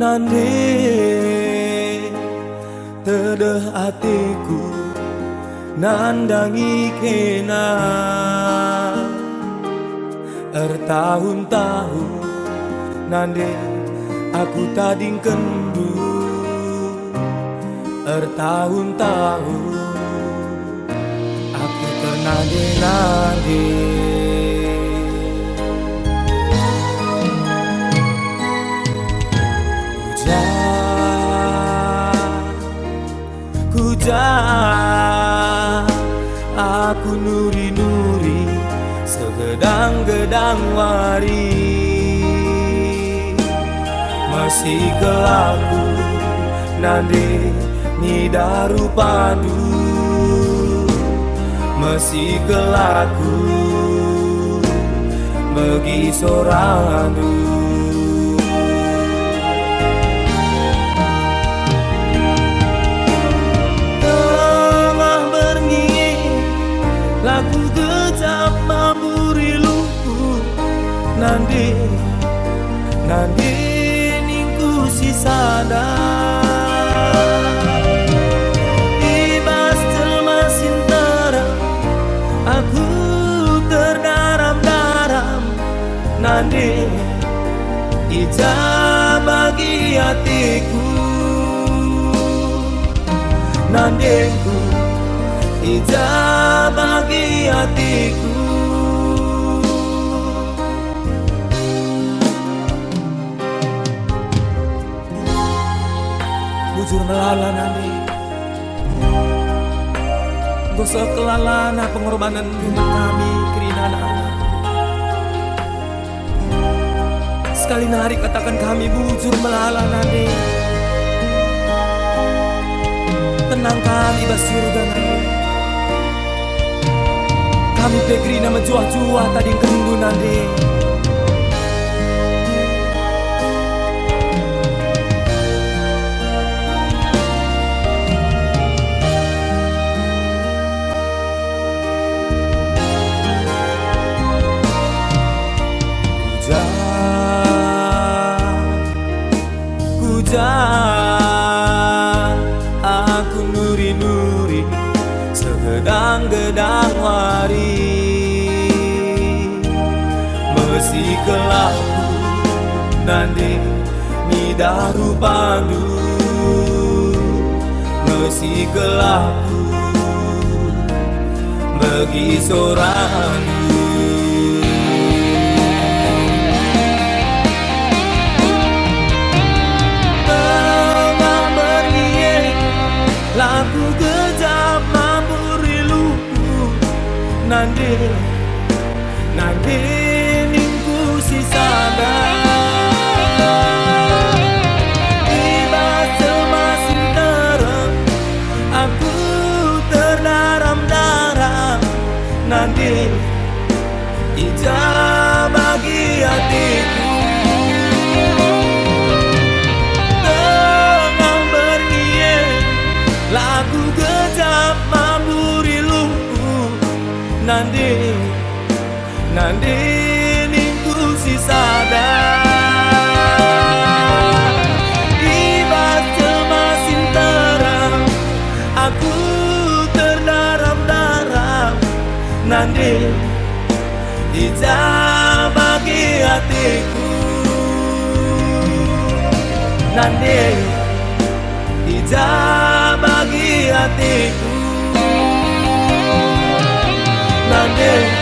nande tedeh atiku nandangi kena tahun-tahun nande aku tading kendu tahun-tahun aku ternande-nande. Hujan aku nuri-nuri segedang-gedang wari masih kelaku nande nidaru padu masih kelaku bagi sorandu. Tengah bernyi lagu gejap mamburi luku nande nande ningku si sadar nande ija bagi hatiku nandeku ija bagi hatiku. Bujur melala nande gosok kelalana pengorbanan umat kami kerina anak-anak. Sekali nari katakan kami bujur melala nande tenang kami bas surga nande kami pegrina menjuah-juah tadi kendu nande. Hujan aku nuri-nuri segedang-gedang wari masih kelaku nande nidaru pandu masih kelaku bagi sorandu. Lagu gejap mamburi luku nande nande ningku si sadar ibas semasin terang aku terdaram-daram nande ija bagi hatiku. Lagu gejap mamburi luku nande nande ningku si sadar ibas semasin terang aku terdaram-daram nande ija bagi hatiku nande ija bagi hatiku nande.